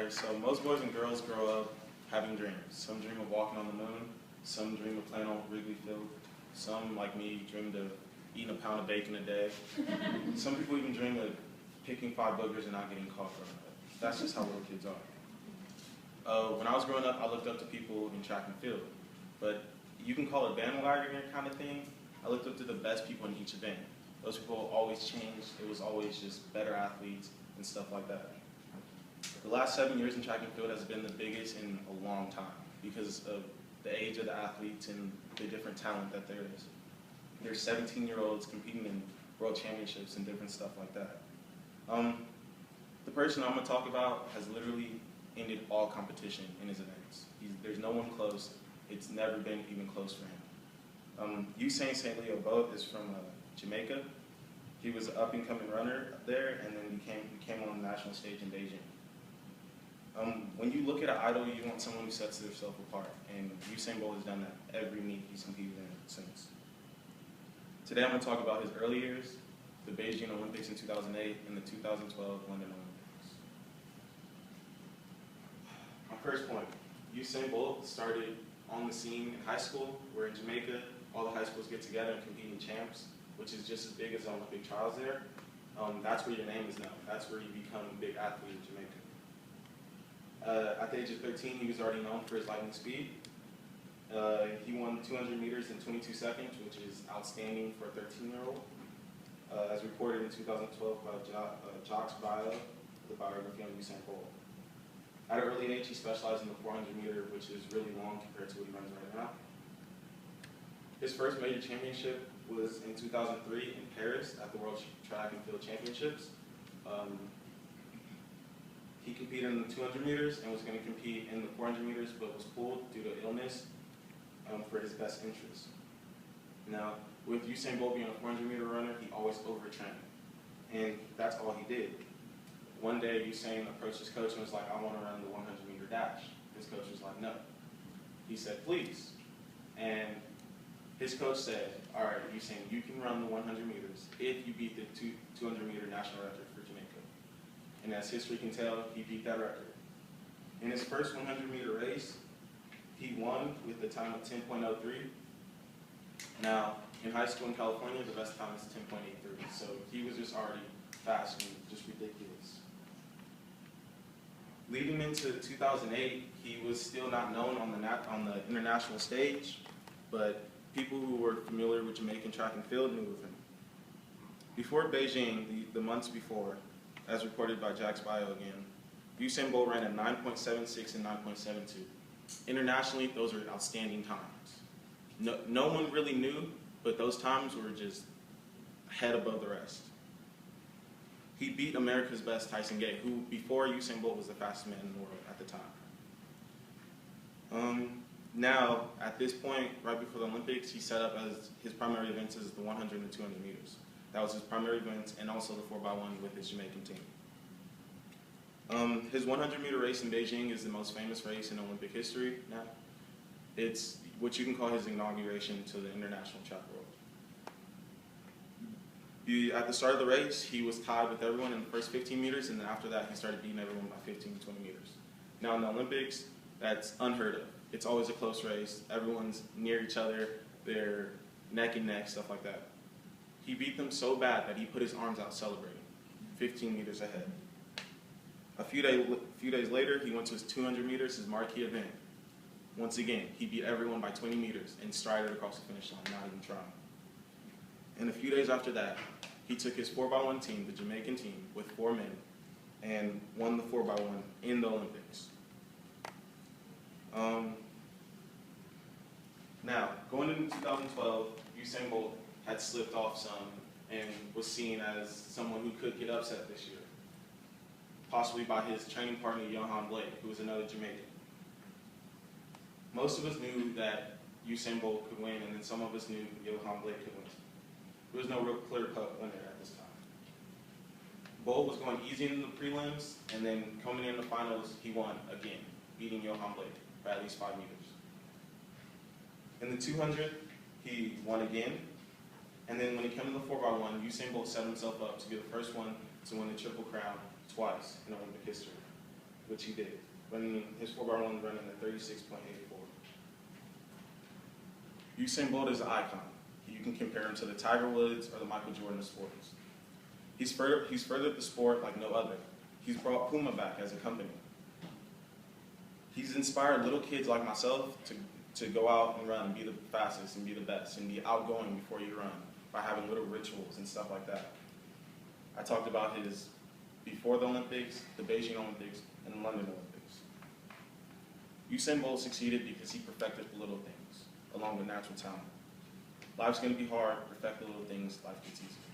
Alright, so most boys and girls grow up having dreams. Some dream of walking on the moon, some dream of playing on Wrigley Field, some, like me, dreamed of eating a pound of bacon a day. Some people even dream of picking 5 boogers and not getting caught for it. That's just how little kids are. When I was growing up, I looked up to people in track and field, but you can call it bandwagon kind of thing. I looked up to the best people in each event. Those people always changed. It was always just better athletes and stuff like that. The last 7 years in track and field has been the biggest in a long time because of the age of the athletes and the different talent that there is. There's 17-year-olds competing in world championships and different stuff like that. The person I'm going to talk about has literally ended all competition in his events. There's no one close. It's never been even close for him. Usain St. Leo Boat is from Jamaica. He was an up-and-coming runner there, and then became on the national stage in Beijing. When you look at an idol, you want someone who sets themselves apart, and Usain Bolt has done that every meet he's competed in since. Today I'm going to talk about his early years, the Beijing Olympics in 2008, and the 2012 London Olympics. My first point, Usain Bolt started on the scene in high school, where in Jamaica, all the high schools get together and compete in champs, which is just as big as the Olympic trials there. That's where your name is known. That's where you become a big athlete in Jamaica. At the age of 13, he was already known for his lightning speed. He won 200 meters in 22 seconds, which is outstanding for a 13-year-old, as reported in 2012 by Jacques Bio, the biography on Usain Bolt. At an early age, he specialized in the 400 meter, which is really long compared to what he runs right now. His first major championship was in 2003 in Paris at the World Track and Field Championships. He competed in the 200 meters and was going to compete in the 400 meters, but was pulled due to illness for his best interest. Now, with Usain Bolt being a 400 meter runner, he always overtrained, and that's all he did. One day, Usain approached his coach and was like, "I want to run the 100 meter dash." His coach was like, "No." He said, "Please." And his coach said, "All right, Usain, you can run the 100 meters if you beat the 200 meter national record for Jamaica." And as history can tell, he beat that record. In his first 100 meter race, he won with a time of 10.03. Now, in high school in California, the best time is 10.83. So he was just already fast and just ridiculous. Leading into 2008, he was still not known on the international stage, but people who were familiar with Jamaican track and field knew of him. Before Beijing, the months before, as reported by Jacques Bio again, Usain Bolt ran at 9.76 and 9.72. Internationally, those are outstanding times. No one really knew, but those times were just head above the rest. He beat America's best Tyson Gay, who before Usain Bolt was the fastest man in the world at the time. Now, at this point, right before the Olympics, he set up as his primary events as the 100 and 200 meters. That was his primary event, and also the 4x1 with his Jamaican team. His 100 meter race in Beijing is the most famous race in Olympic history now. It's what you can call his inauguration to the international track world. At the start of the race, he was tied with everyone in the first 15 meters, and then after that, he started beating everyone by 15 to 20 meters. Now in the Olympics, that's unheard of. It's always a close race. Everyone's near each other. They're neck and neck, stuff like that. He beat them so bad that he put his arms out celebrating, 15 meters ahead. A few days later, he went to his 200 meters, his marquee event. Once again, he beat everyone by 20 meters and strided across the finish line, not even trying. And a few days after that, he took his 4x1 team, the Jamaican team, with 4 men, and won the 4x1 in the Olympics. Now, going into 2012, Usain Bolt had slipped off some and was seen as someone who could get upset this year, possibly by his training partner, Johan Blake, who was another Jamaican. Most of us knew that Usain Bolt could win, and then some of us knew Johan Blake could win. There was no real clear-cut winner at this time. Bolt was going easy in the prelims, and then coming in the finals, he won again, beating Johan Blake by at least 5 meters. In the 200, he won again, and then when it came to the 4x1, Usain Bolt set himself up to be the first one to win the Triple Crown twice in Olympic history. which he did, running his 4x1 running at 36.84. Usain Bolt is an icon. You can compare him to the Tiger Woods or the Michael Jordan of sports. He's furthered the sport like no other. He's brought Puma back as a company. He's inspired little kids like myself to go out and run and be the fastest and be the best and be outgoing before you run by having little rituals and stuff like that. I talked about his before the Olympics, the Beijing Olympics, and the London Olympics. Usain Bolt succeeded because he perfected the little things along with natural talent. Life's going to be hard, perfect the little things, life gets easier.